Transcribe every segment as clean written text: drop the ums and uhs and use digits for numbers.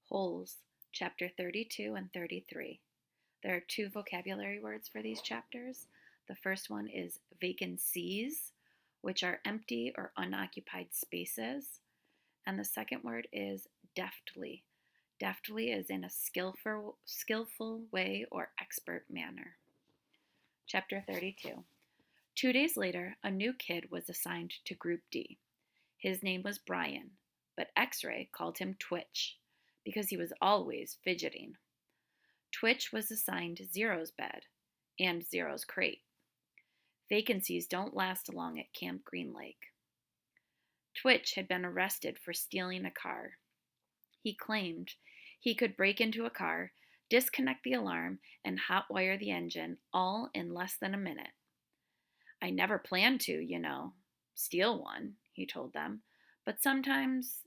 Holes, chapter 32 and 33. There are two vocabulary words for these chapters. The first one is vacancies, which are empty or unoccupied spaces. And the second word is deftly. Deftly is in a skillful way or expert manner. Chapter 32. 2 days later, a new kid was assigned to Group D. His name was Brian, but X-Ray called him Twitch because he was always fidgeting. Twitch was assigned Zero's bed and Zero's crate. Vacancies don't last long at Camp Green Lake. Twitch had been arrested for stealing a car. He claimed he could break into a car, disconnect the alarm, and hotwire the engine all in less than a minute. I never planned to, steal one, he told them. But sometimes,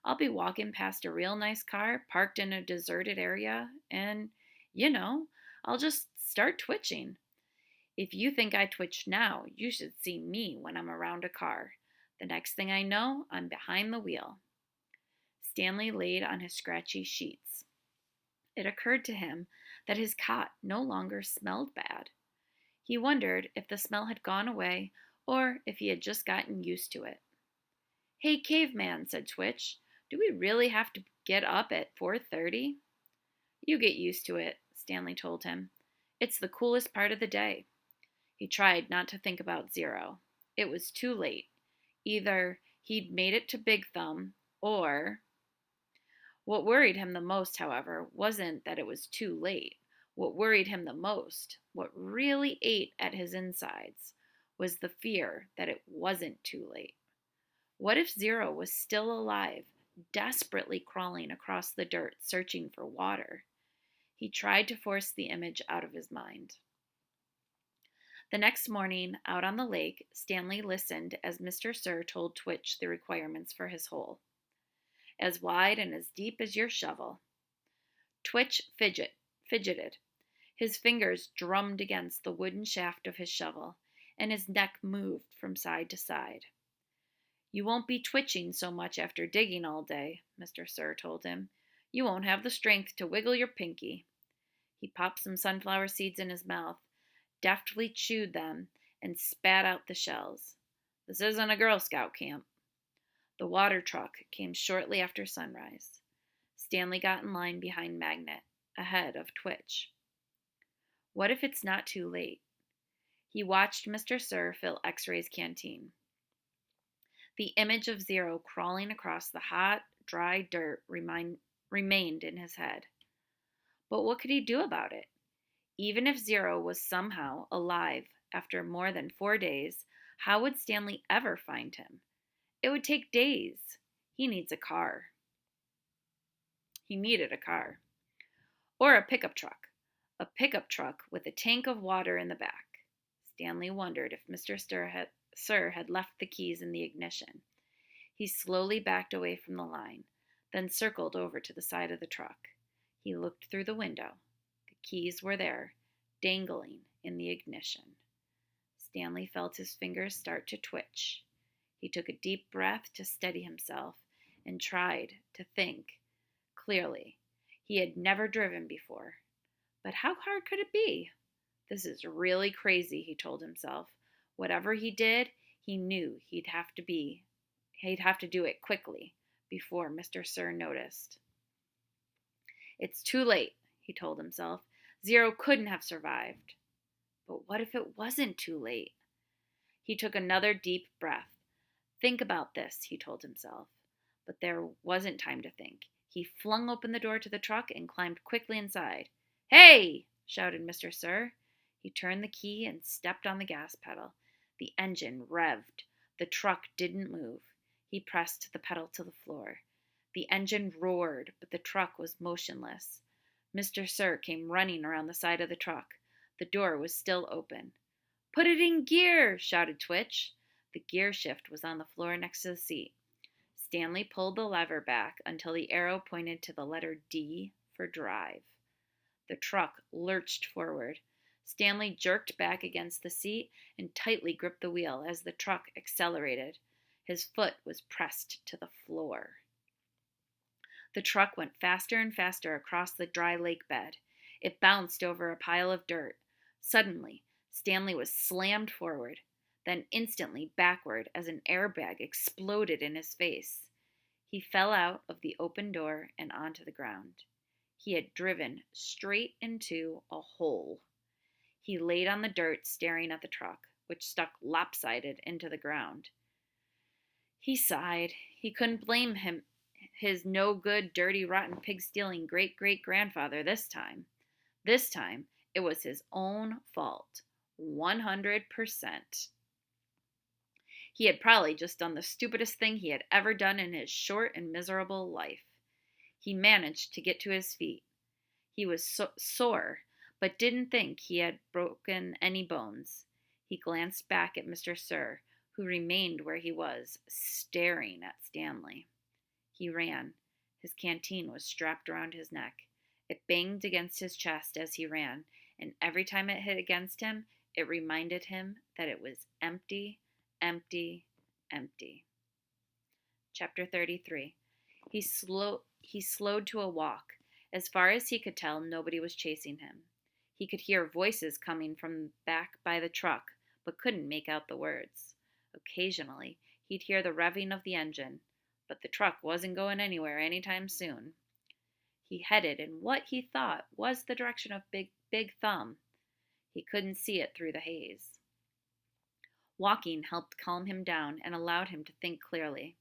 I'll be walking past a real nice car parked in a deserted area and, I'll just start twitching. If you think I twitch now, you should see me when I'm around a car. The next thing I know, I'm behind the wheel. Stanley laid on his scratchy sheets. It occurred to him that his cot no longer smelled bad. He wondered if the smell had gone away or if he had just gotten used to it. Hey, caveman, said Twitch, do we really have to get up at 4:30? You get used to it, Stanley told him. It's the coolest part of the day. He tried not to think about Zero. It was too late. Either he'd made it to Big Thumb or... What worried him the most, however, wasn't that it was too late. What worried him the most, what really ate at his insides, was the fear that it wasn't too late. What if Zero was still alive, desperately crawling across the dirt, searching for water? He tried to force the image out of his mind. The next morning, out on the lake, Stanley listened as Mr. Sir told Twitch the requirements for his hole. As wide and as deep as your shovel. Twitch fidgeted. His fingers drummed against the wooden shaft of his shovel, and his neck moved from side to side. You won't be twitching so much after digging all day, Mr. Sir told him. You won't have the strength to wiggle your pinky. He popped some sunflower seeds in his mouth, deftly chewed them, and spat out the shells. This isn't a Girl Scout camp. The water truck came shortly after sunrise. Stanley got in line behind Magnet, ahead of Twitch. What if it's not too late? He watched Mr. Sir fill X-Ray's canteen. The image of Zero crawling across the hot, dry dirt remained in his head. But what could he do about it? Even if Zero was somehow alive after more than 4 days, how would Stanley ever find him? It would take days. He needs a car. He needed a car. Or a pickup truck. A pickup truck with a tank of water in the back. Stanley wondered if Mr. Sir had left the keys in the ignition. He slowly backed away from the line, then circled over to the side of the truck. He looked through the window. The keys were there, dangling in the ignition. Stanley felt his fingers start to twitch. He took a deep breath to steady himself and tried to think clearly. He had never driven before. But how hard could it be? This is really crazy, he told himself. Whatever he did, he knew he'd have to do it quickly before Mr. Sir noticed. It's too late, he told himself. Zero couldn't have survived. But what if it wasn't too late? He took another deep breath. Think about this, he told himself. But there wasn't time to think. He flung open the door to the truck and climbed quickly inside. Hey! Shouted Mr. Sir. He turned the key and stepped on the gas pedal. The engine revved. The truck didn't move. He pressed the pedal to the floor. The engine roared, but the truck was motionless. Mr. Sir came running around the side of the truck. The door was still open. Put it in gear, shouted Twitch. The gear shift was on the floor next to the seat. Stanley pulled the lever back until the arrow pointed to the letter D for drive. The truck lurched forward. Stanley jerked back against the seat and tightly gripped the wheel as the truck accelerated. His foot was pressed to the floor. The truck went faster and faster across the dry lake bed. It bounced over a pile of dirt. Suddenly, Stanley was slammed forward, then instantly backward as an airbag exploded in his face. He fell out of the open door and onto the ground. He had driven straight into a hole. He laid on the dirt staring at the truck, which stuck lopsided into the ground. He sighed. He couldn't blame his no good, dirty, rotten, pig stealing great great grandfather this time. This time, it was his own fault. 100%. He had probably just done the stupidest thing he had ever done in his short and miserable life. He managed to get to his feet. He was sore, but didn't think he had broken any bones. He glanced back at Mr. Sir, who remained where he was, staring at Stanley. He ran. His canteen was strapped around his neck. It banged against his chest as he ran, and every time it hit against him, it reminded him that it was empty, empty, empty. Chapter 33. He slowed to a walk. As far as he could tell, nobody was chasing him. He could hear voices coming from back by the truck, but couldn't make out the words. Occasionally, he'd hear the revving of the engine, but the truck wasn't going anywhere anytime soon. He headed in what he thought was the direction of Big Thumb. He couldn't see it through the haze. Walking helped calm him down and allowed him to think clearly.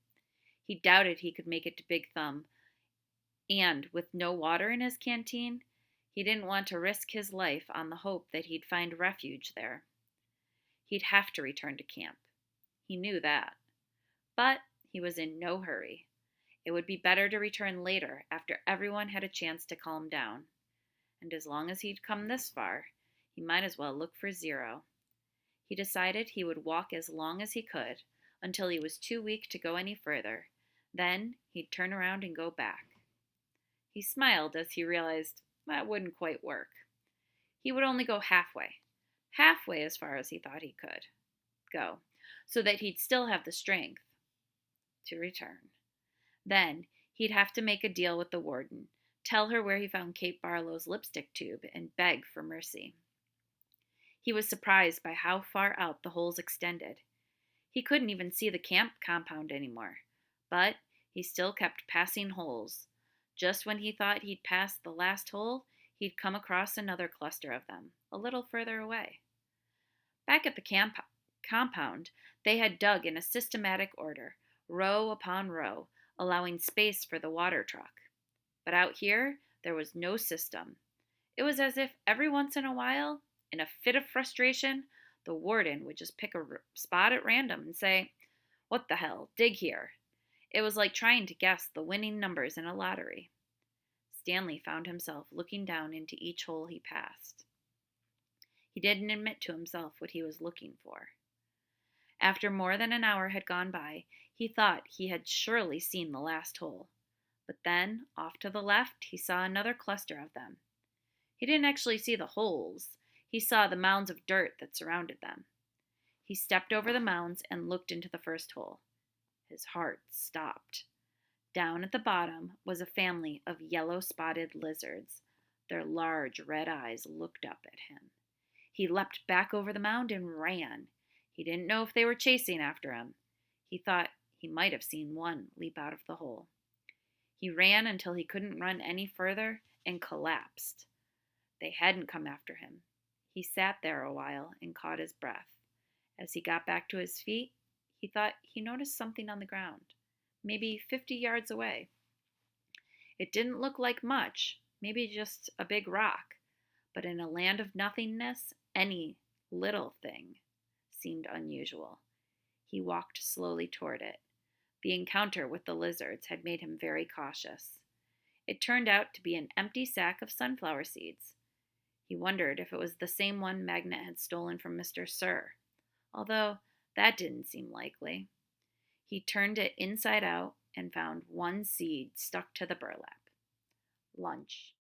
He doubted he could make it to Big Thumb, and with no water in his canteen, he didn't want to risk his life on the hope that he'd find refuge there. He'd have to return to camp. He knew that. But he was in no hurry. It would be better to return later after everyone had a chance to calm down. And as long as he'd come this far, he might as well look for Zero. He decided he would walk as long as he could until he was too weak to go any further. Then he'd turn around and go back. He smiled as he realized that wouldn't quite work. He would only go halfway as far as he thought he could go, so that he'd still have the strength to return. Then he'd have to make a deal with the warden, tell her where he found Kate Barlow's lipstick tube, and beg for mercy. He was surprised by how far out the holes extended. He couldn't even see the camp compound anymore, but he still kept passing holes. Just when he thought he'd passed the last hole, he'd come across another cluster of them, a little further away. Back at the compound, they had dug in a systematic order, row upon row, allowing space for the water truck. But out here, there was no system. It was as if every once in a while, in a fit of frustration, the warden would just pick a spot at random and say, "What the hell, dig here." It was like trying to guess the winning numbers in a lottery. Stanley found himself looking down into each hole he passed. He didn't admit to himself what he was looking for. After more than an hour had gone by, he thought he had surely seen the last hole. But then, off to the left, he saw another cluster of them. He didn't actually see the holes. He saw the mounds of dirt that surrounded them. He stepped over the mounds and looked into the first hole. His heart stopped. Down at the bottom was a family of yellow-spotted lizards. Their large red eyes looked up at him. He leapt back over the mound and ran. He didn't know if they were chasing after him. He thought he might have seen one leap out of the hole. He ran until he couldn't run any further and collapsed. They hadn't come after him. He sat there a while and caught his breath. As he got back to his feet, he thought he noticed something on the ground, maybe 50 yards away. It didn't look like much, maybe just a big rock, but in a land of nothingness, any little thing seemed unusual. He walked slowly toward it. The encounter with the lizards had made him very cautious. It turned out to be an empty sack of sunflower seeds. He wondered if it was the same one Magnet had stolen from Mr. Sir, although that didn't seem likely. He turned it inside out and found one seed stuck to the burlap. Lunch.